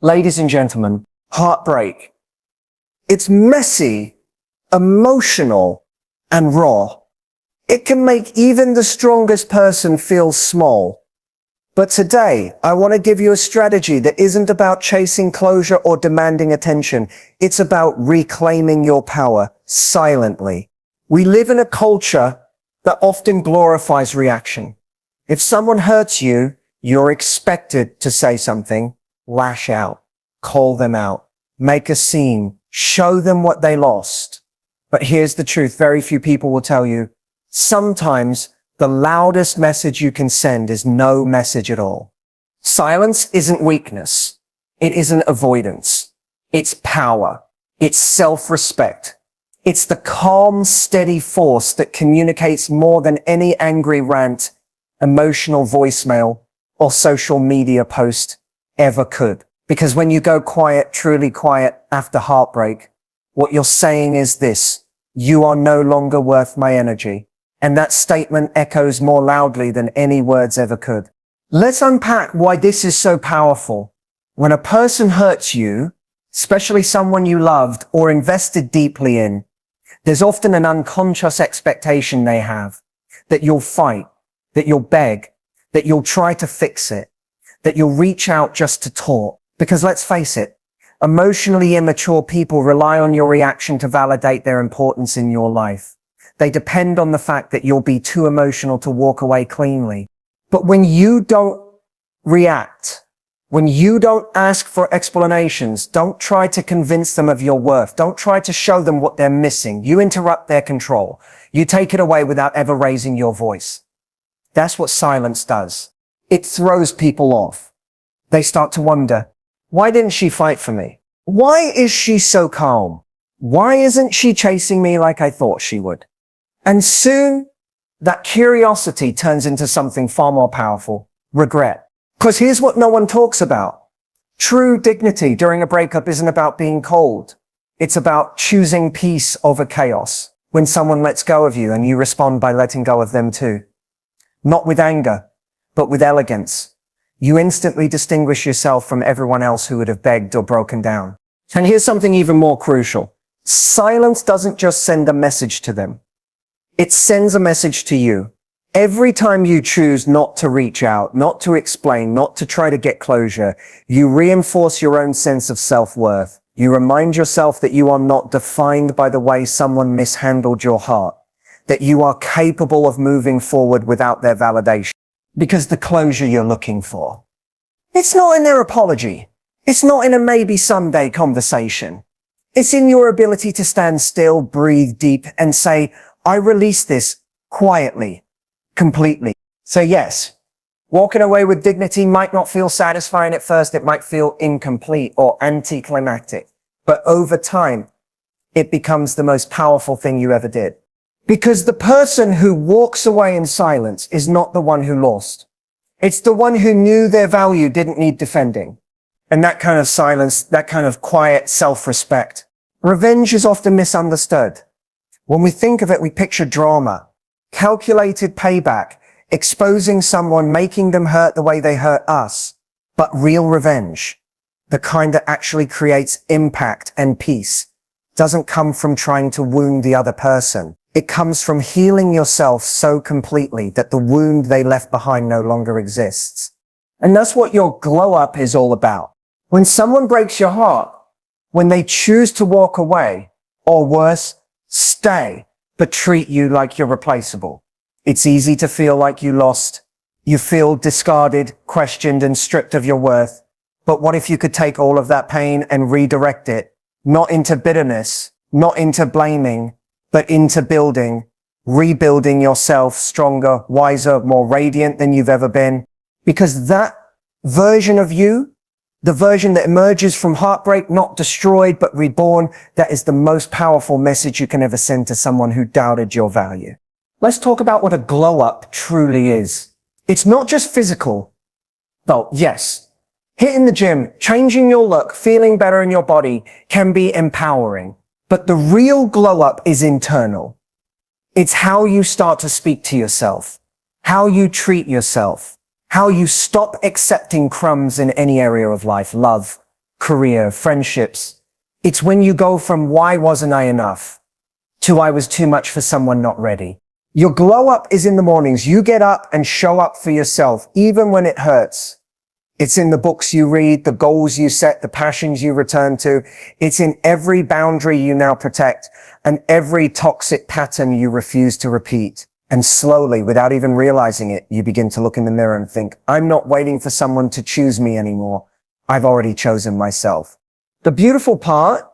Ladies and gentlemen, heartbreak. It's messy, emotional, and raw. It can make even the strongest person feel small. But today, I want to give you a strategy that isn't about chasing closure or demanding attention. It's about reclaiming your power silently. We live in a culture that often glorifies reaction. If someone hurts you, you're expected to say something, lash out, call them out, make a scene, show them what they lost. But here's the truth. Very few people will tell you, sometimes the loudest message you can send is no message at all. Silence isn't weakness. It isn't avoidance. It's power. It's self-respect. It's the calm, steady force that communicates more than any angry rant, emotional voicemail, or social media post ever could. Because when you go quiet, truly quiet after heartbreak, what you're saying is this: you are no longer worth my energy. And that statement echoes more loudly than any words ever could. Let's unpack why this is so powerful. When a person hurts you, especially someone you loved or invested deeply in, there's often an unconscious expectation they have that you'll fight, that you'll beg, that you'll try to fix it, that you'll reach out just to talk. Because let's face it, emotionally immature people rely on your reaction to validate their importance in your life. They depend on the fact that you'll be too emotional to walk away cleanly. But when you don't react, when you don't ask for explanations, don't try to convince them of your worth, don't try to show them what they're missing, you interrupt their control. You take it away without ever raising your voice. That's what silence does. It throws people off. They start to wonder, why didn't she fight for me? Why is she so calm? Why isn't she chasing me like I thought she would? And soon, that curiosity turns into something far more powerful: regret. Because here's what no one talks about. True dignity during a breakup isn't about being cold. It's about choosing peace over chaos. When someone lets go of you and you respond by letting go of them too. Not with anger, but with elegance. You instantly distinguish yourself from everyone else who would have begged or broken down. And here's something even more crucial. Silence doesn't just send a message to them. It sends a message to you. Every time you choose not to reach out, not to explain, not to try to get closure, you reinforce your own sense of self-worth. You remind yourself that you are not defined by the way someone mishandled your heart, that you are capable of moving forward without their validation. Because the closure you're looking for, it's not in their apology. It's not in a maybe someday conversation. It's in your ability to stand still, breathe deep, and say, I release this quietly, completely. So yes, walking away with dignity might not feel satisfying at first. It might feel incomplete or anticlimactic. But over time, it becomes the most powerful thing you ever did. Because the person who walks away in silence is not the one who lost. It's the one who knew their value didn't need defending. And that kind of silence, that kind of quiet self-respect. Revenge is often misunderstood. When we think of it, we picture drama, calculated payback, exposing someone, making them hurt the way they hurt us. But real revenge, the kind that actually creates impact and peace, doesn't come from trying to wound the other person. It comes from healing yourself so completely that the wound they left behind no longer exists. And that's what your glow up is all about. When someone breaks your heart, when they choose to walk away, or worse, stay, but treat you like you're replaceable. It's easy to feel like you lost. You feel discarded, questioned, and stripped of your worth. But what if you could take all of that pain and redirect it, not into bitterness, not into blaming, but into building, rebuilding yourself stronger, wiser, more radiant than you've ever been? Because that version of you, the version that emerges from heartbreak, not destroyed, but reborn, that is the most powerful message you can ever send to someone who doubted your value. Let's talk about what a glow up truly is. It's not just physical. Though, yes, hitting the gym, changing your look, feeling better in your body can be empowering. But the real glow up is internal. It's how you start to speak to yourself, how you treat yourself, how you stop accepting crumbs in any area of life: love, career, friendships. It's when you go from why wasn't I enough to I was too much for someone not ready. Your glow up is in the mornings. You get up and show up for yourself, even when it hurts. It's in the books you read, the goals you set, the passions you return to. It's in every boundary you now protect and every toxic pattern you refuse to repeat. And slowly, without even realizing it, you begin to look in the mirror and think, I'm not waiting for someone to choose me anymore. I've already chosen myself. The beautiful part,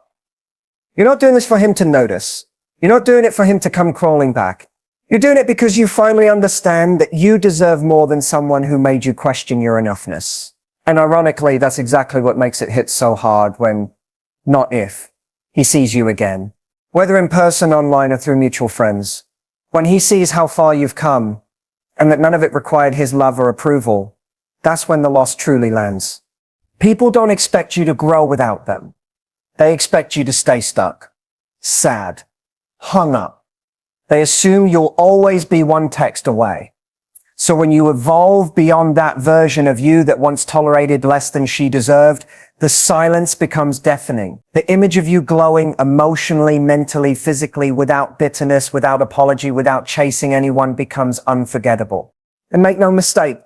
you're not doing this for him to notice. You're not doing it for him to come crawling back. You're doing it because you finally understand that you deserve more than someone who made you question your enoughness. And ironically, that's exactly what makes it hit so hard when, not if, he sees you again. Whether in person, online, or through mutual friends. When he sees how far you've come, and that none of it required his love or approval, that's when the loss truly lands. People don't expect you to grow without them. They expect you to stay stuck, sad, hung up. They assume you'll always be one text away. So when you evolve beyond that version of you that once tolerated less than she deserved, the silence becomes deafening. The image of you glowing emotionally, mentally, physically, without bitterness, without apology, without chasing anyone becomes unforgettable. And make no mistake,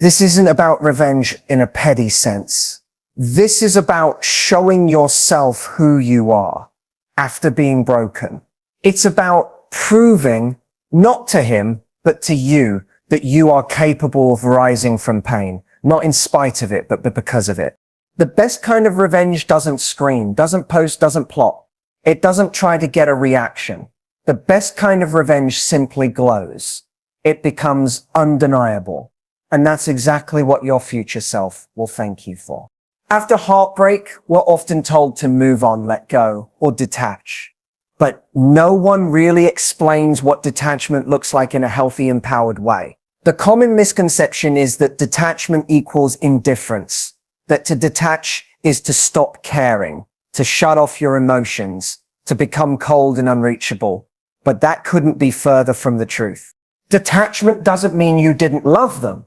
this isn't about revenge in a petty sense. This is about showing yourself who you are after being broken. It's about proving, not to him, but to you, that you are capable of rising from pain, not in spite of it, but because of it. The best kind of revenge doesn't scream, doesn't post, doesn't plot. It doesn't try to get a reaction. The best kind of revenge simply glows. It becomes undeniable. And that's exactly what your future self will thank you for. After heartbreak, we're often told to move on, let go, or detach. But no one really explains what detachment looks like in a healthy, empowered way. The common misconception is that detachment equals indifference, that to detach is to stop caring, to shut off your emotions, to become cold and unreachable. But that couldn't be further from the truth. Detachment doesn't mean you didn't love them.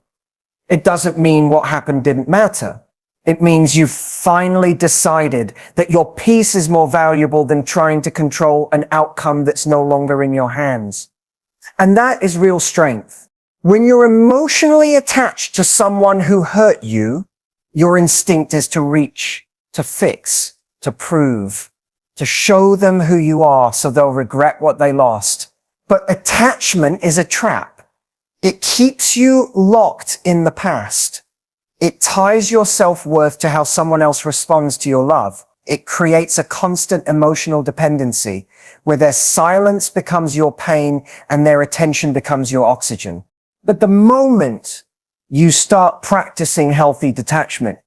It doesn't mean what happened didn't matter. It means you've finally decided that your peace is more valuable than trying to control an outcome that's no longer in your hands. And that is real strength. When you're emotionally attached to someone who hurt you, your instinct is to reach, to fix, to prove, to show them who you are so they'll regret what they lost. But attachment is a trap. It keeps you locked in the past. It ties your self-worth to how someone else responds to your love. It creates a constant emotional dependency where their silence becomes your pain and their attention becomes your oxygen. But the moment you start practicing healthy detachment,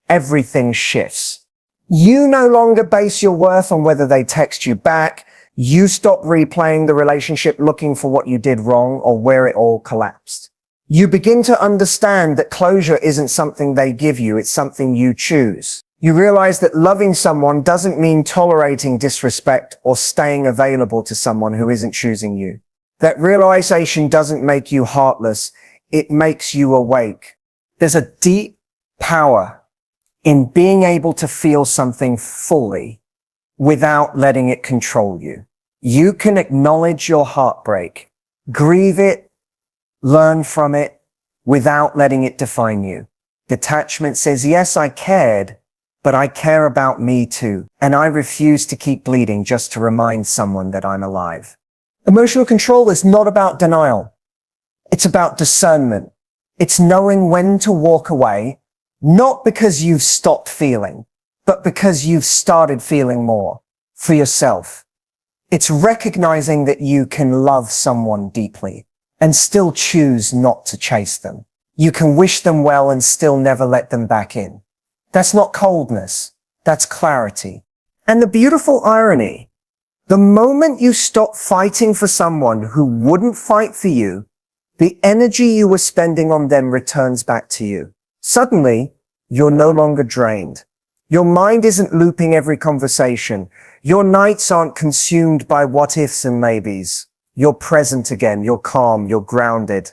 everything shifts. You no longer base your worth on whether they text you back. You stop replaying the relationship looking for what you did wrong or where it all collapsed. You begin to understand that closure isn't something they give you, it's something you choose. You realize that loving someone doesn't mean tolerating disrespect or staying available to someone who isn't choosing you. That realization doesn't make you heartless, it makes you awake. There's a deep power in being able to feel something fully without letting it control you. You can acknowledge your heartbreak, grieve it, learn from it without letting it define you. Detachment says, yes, I cared, but I care about me too. And I refuse to keep bleeding just to remind someone that I'm alive. Emotional control is not about denial. It's about discernment. It's knowing when to walk away, not because you've stopped feeling, but because you've started feeling more for yourself. It's recognizing that you can love someone deeply and still choose not to chase them. You can wish them well and still never let them back in. That's not coldness. That's clarity. And the beautiful irony, the moment you stop fighting for someone who wouldn't fight for you, the energy you were spending on them returns back to you. Suddenly, you're no longer drained. Your mind isn't looping every conversation. Your nights aren't consumed by what ifs and maybes. You're present again. You're calm. You're grounded.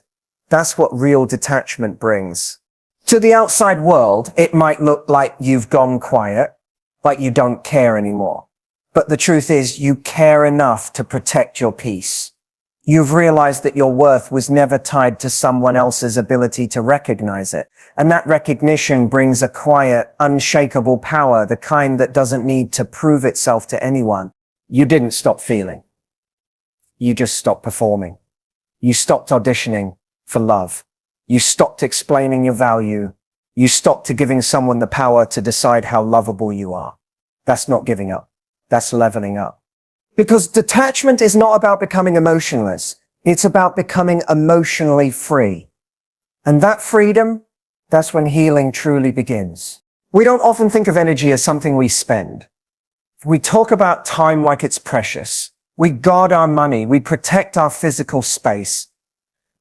That's what real detachment brings. To the outside world, it might look like you've gone quiet, like you don't care anymore. But the truth is, you care enough to protect your peace. You've realized that your worth was never tied to someone else's ability to recognize it. And that recognition brings a quiet, unshakable power, the kind that doesn't need to prove itself to anyone. You didn't stop feeling. You just stopped performing. You stopped auditioning for love. You stopped explaining your value. You stopped giving someone the power to decide how lovable you are. That's not giving up. That's leveling up. Because detachment is not about becoming emotionless. It's about becoming emotionally free. And that freedom, that's when healing truly begins. We don't often think of energy as something we spend. We talk about time like it's precious. We guard our money. We protect our physical space.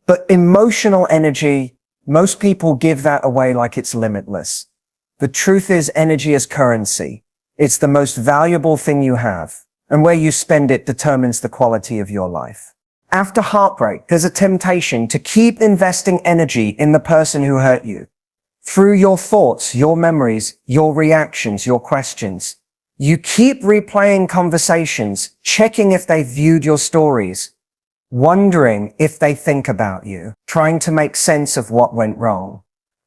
But emotional energy, most people give that away like it's limitless. The truth is, energy is currency. It's the most valuable thing you have. And where you spend it determines the quality of your life. After heartbreak, there's a temptation to keep investing energy in the person who hurt you. Through your thoughts, your memories, your reactions, your questions. You keep replaying conversations, checking if they viewed your stories, wondering if they think about you, trying to make sense of what went wrong.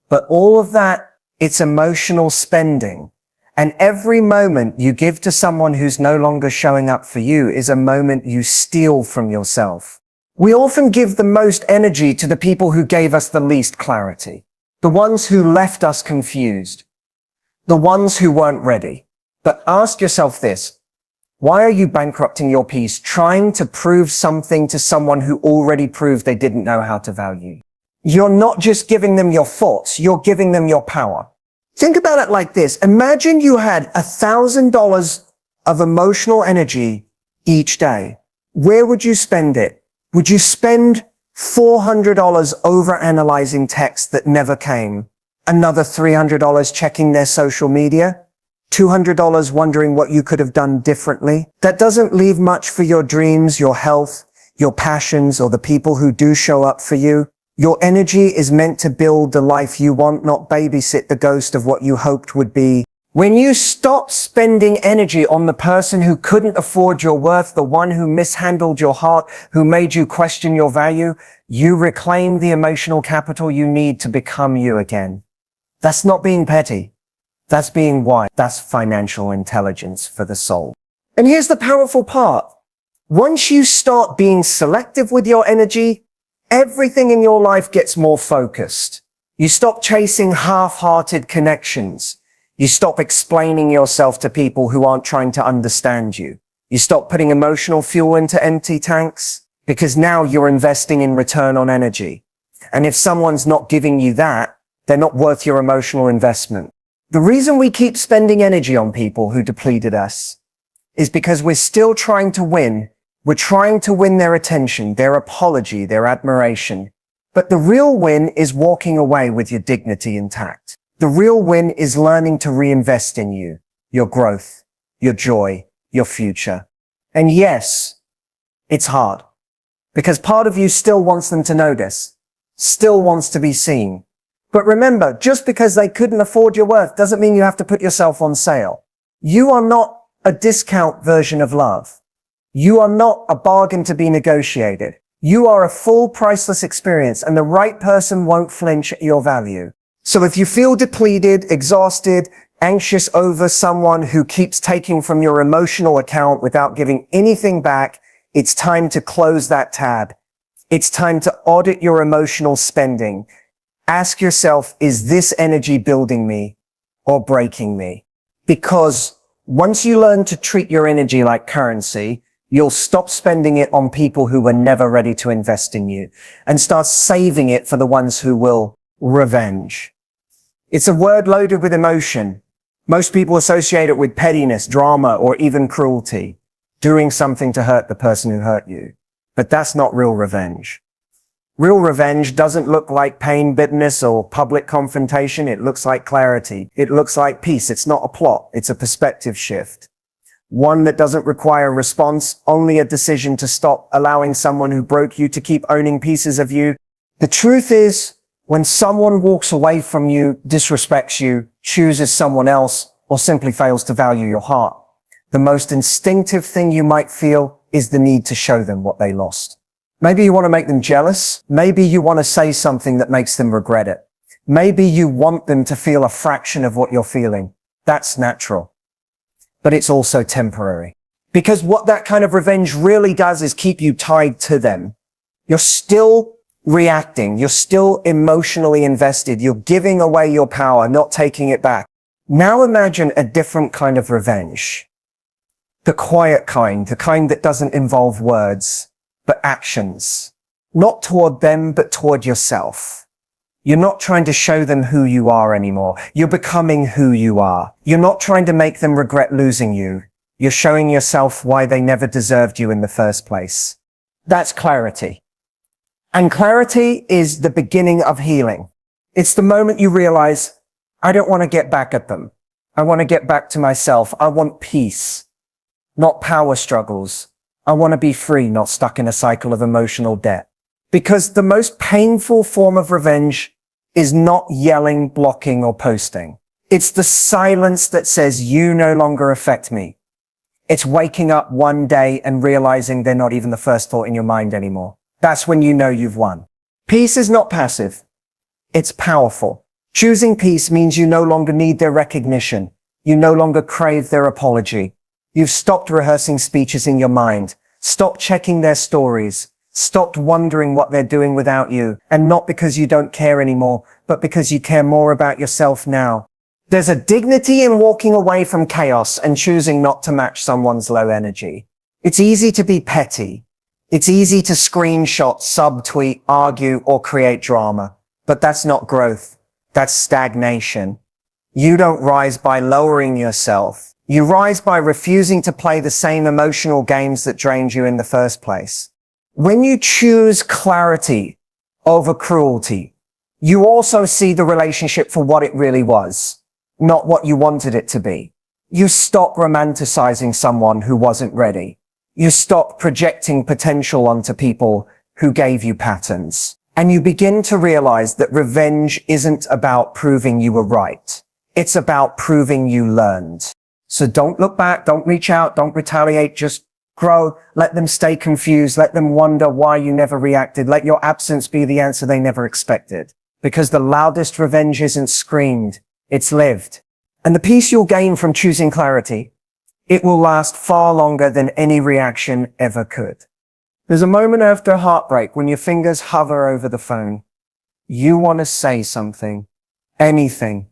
But all of that, it's emotional spending. And every moment you give to someone who's no longer showing up for you is a moment you steal from yourself. We often give the most energy to the people who gave us the least clarity. The ones who left us confused. The ones who weren't ready. But ask yourself this. Why are you bankrupting your peace, trying to prove something to someone who already proved they didn't know how to value? You're not just giving them your thoughts, you're giving them your power. Think about it like this. Imagine you had $1,000 of emotional energy each day. Where would you spend it? Would you spend $400 over-analyzing texts that never came? Another $300 checking their social media? $200 wondering what you could have done differently? That doesn't leave much for your dreams, your health, your passions, or the people who do show up for you. Your energy is meant to build the life you want, not babysit the ghost of what you hoped would be. When you stop spending energy on the person who couldn't afford your worth, the one who mishandled your heart, who made you question your value, you reclaim the emotional capital you need to become you again. That's not being petty. That's being wise. That's financial intelligence for the soul. And here's the powerful part. Once you start being selective with your energy, everything in your life gets more focused. You stop chasing half-hearted connections. You stop explaining yourself to people who aren't trying to understand you. You stop putting emotional fuel into empty tanks because now you're investing in return on energy. And if someone's not giving you that, they're not worth your emotional investment. The reason we keep spending energy on people who depleted us is because we're still trying to win. We're trying to win their attention, their apology, their admiration. But the real win is walking away with your dignity intact. The real win is learning to reinvest in you, your growth, your joy, your future. And yes, it's hard. Because part of you still wants them to notice, still wants to be seen. But remember, just because they couldn't afford your worth doesn't mean you have to put yourself on sale. You are not a discount version of love. You are not a bargain to be negotiated. You are a full priceless experience, and the right person won't flinch at your value. So if you feel depleted, exhausted, anxious over someone who keeps taking from your emotional account without giving anything back, it's time to close that tab. It's time to audit your emotional spending. Ask yourself, is this energy building me or breaking me? Because once you learn to treat your energy like currency, you'll stop spending it on people who were never ready to invest in you and start saving it for the ones who will. Revenge. It's a word loaded with emotion. Most people associate it with pettiness, drama, or even cruelty, doing something to hurt the person who hurt you. But that's not real revenge. Real revenge doesn't look like pain, bitterness, or public confrontation. It looks like clarity. It looks like peace. It's not a plot. It's a perspective shift. One that doesn't require a response, only a decision to stop allowing someone who broke you to keep owning pieces of you. The truth is, When someone walks away from you, disrespects you, chooses someone else, or simply fails to value your heart, the most instinctive thing you might feel is the need to show them what they lost. Maybe you want to make them jealous. Maybe you want to say something that makes them regret it. Maybe you want them to feel a fraction of what you're feeling. That's natural. But it's also temporary. Because what that kind of revenge really does is keep you tied to them. You're still reacting. You're still emotionally invested. You're giving away your power, not taking it back. Now imagine a different kind of revenge. The quiet kind, the kind that doesn't involve words, but actions. Not toward them, but toward yourself. You're not trying to show them who you are anymore. You're becoming who you are. You're not trying to make them regret losing you. You're showing yourself why they never deserved you in the first place. That's clarity. And clarity is the beginning of healing. It's the moment you realize, I don't want to get back at them. I want to get back to myself. I want peace, not power struggles. I want to be free, not stuck in a cycle of emotional debt. Because the most painful form of revenge is not yelling, blocking, or posting. It's the silence that says you no longer affect me. It's waking up one day and realizing they're not even the first thought in your mind anymore. That's when you know you've won. Peace is not passive. It's powerful. Choosing peace means you no longer need their recognition. You no longer crave their apology. You've stopped rehearsing speeches in your mind, stopped checking their stories, stopped wondering what they're doing without you, and not because you don't care anymore, but because you care more about yourself now. There's a dignity in walking away from chaos and choosing not to match someone's low energy. It's easy to be petty. It's easy to screenshot, subtweet, argue, or create drama. But that's not growth. That's stagnation. You don't rise by lowering yourself. You rise by refusing to play the same emotional games that drained you in the first place. When you choose clarity over cruelty, you also see the relationship for what it really was, not what you wanted it to be. You stop romanticizing someone who wasn't ready. You stop projecting potential onto people who gave you patterns. And you begin to realize that revenge isn't about proving you were right. It's about proving you learned. So don't look back, don't reach out, don't retaliate, just grow. Let them stay confused. Let them wonder why you never reacted. Let your absence be the answer they never expected. Because the loudest revenge isn't screamed, it's lived. And the peace you'll gain from choosing clarity, it will last far longer than any reaction ever could. There's a moment after heartbreak when your fingers hover over the phone. You want to say something, anything.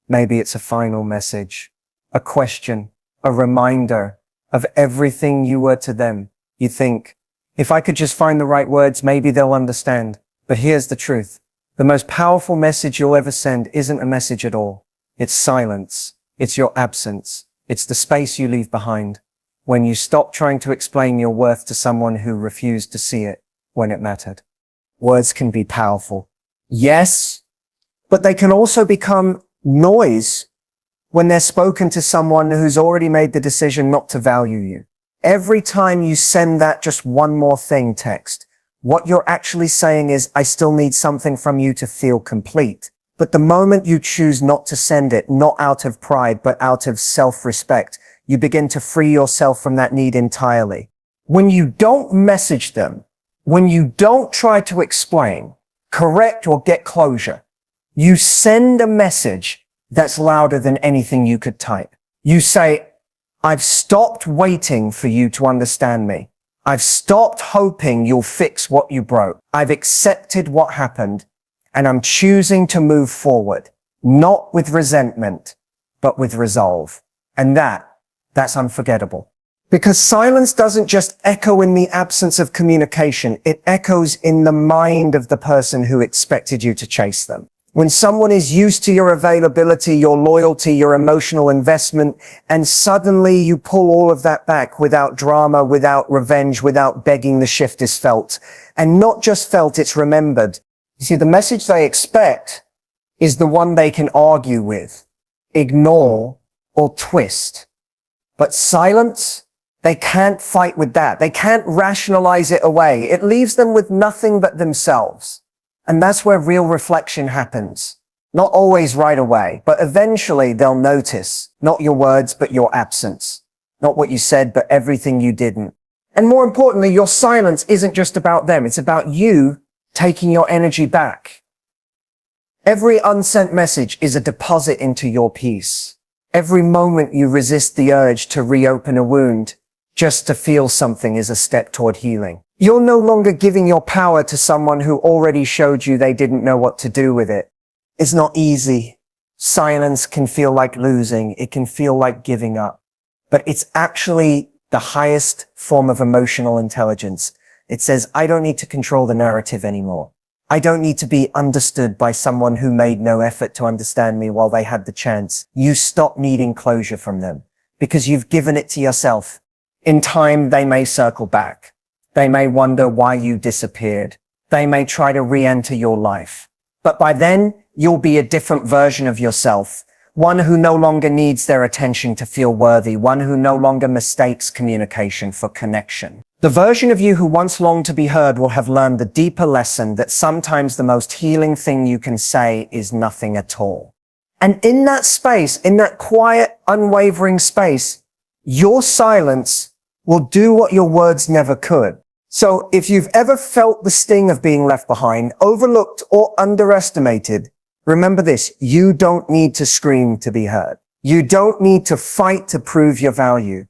Maybe it's a final message, a question, a reminder of everything you were to them. You think, if I could just find the right words, maybe they'll understand. But here's the truth. The most powerful message you'll ever send isn't a message at all. It's silence. It's your absence. It's the space you leave behind when you stop trying to explain your worth to someone who refused to see it when it mattered. Words can be powerful. Yes, but they can also become noise when they're spoken to someone who's already made the decision not to value you. Every time you send that just one more thing text, what you're actually saying is, I still need something from you to feel complete. But the moment you choose not to send it, not out of pride, but out of self-respect, you begin to free yourself from that need entirely. When you don't message them, when you don't try to explain, correct, or get closure, you send a message that's louder than anything you could type. You say, I've stopped waiting for you to understand me. I've stopped hoping you'll fix what you broke. I've accepted what happened, and I'm choosing to move forward, not with resentment, but with resolve. And that's unforgettable. Because silence doesn't just echo in the absence of communication, it echoes in the mind of the person who expected you to chase them. When someone is used to your availability, your loyalty, your emotional investment, and suddenly you pull all of that back without drama, without revenge, without begging, the shift is felt. And not just felt, it's remembered. You see, the message they expect is the one they can argue with, ignore, or twist. But silence, they can't fight with that. They can't rationalize it away. It leaves them with nothing but themselves. And that's where real reflection happens. Not always right away, but eventually they'll notice, not your words, but your absence. Not what you said, but everything you didn't. And more importantly, your silence isn't just about them. It's about you taking your energy back. Every unsent message is a deposit into your peace. Every moment you resist the urge to reopen a wound just to feel something is a step toward healing. You're no longer giving your power to someone who already showed you they didn't know what to do with it. It's not easy. Silence can feel like losing. It can feel like giving up. But it's actually the highest form of emotional intelligence. It says, I don't need to control the narrative anymore. I don't need to be understood by someone who made no effort to understand me while they had the chance. You stop needing closure from them because you've given it to yourself. In time, they may circle back. They may wonder why you disappeared. They may try to re-enter your life. But by then, you'll be a different version of yourself. One who no longer needs their attention to feel worthy. One who no longer mistakes communication for connection. The version of you who once longed to be heard will have learned the deeper lesson that sometimes the most healing thing you can say is nothing at all. And in that space, in that quiet, unwavering space, your silence will do what your words never could. So if you've ever felt the sting of being left behind, overlooked, or underestimated, remember this, you don't need to scream to be heard. You don't need to fight to prove your value.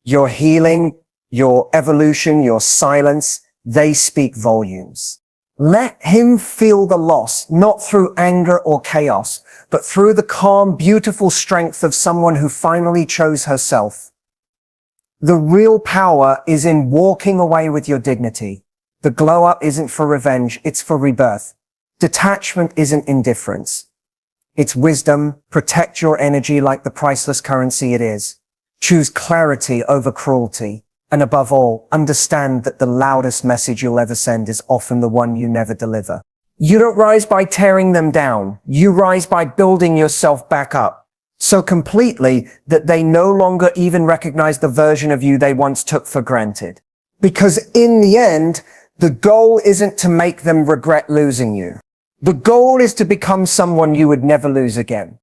Your healing, your evolution, your silence, they speak volumes. Let him feel the loss, not through anger or chaos, but through the calm, beautiful strength of someone who finally chose herself. The real power is in walking away with your dignity. The glow up isn't for revenge, it's for rebirth. Detachment isn't indifference. It's wisdom. Protect your energy like the priceless currency it is. Choose clarity over cruelty. And above all, understand that the loudest message you'll ever send is often the one you never deliver. You don't rise by tearing them down. You rise by building yourself back up. So completely that they no longer even recognize the version of you they once took for granted. Because in the end, the goal isn't to make them regret losing you. The goal is to become someone you would never lose again.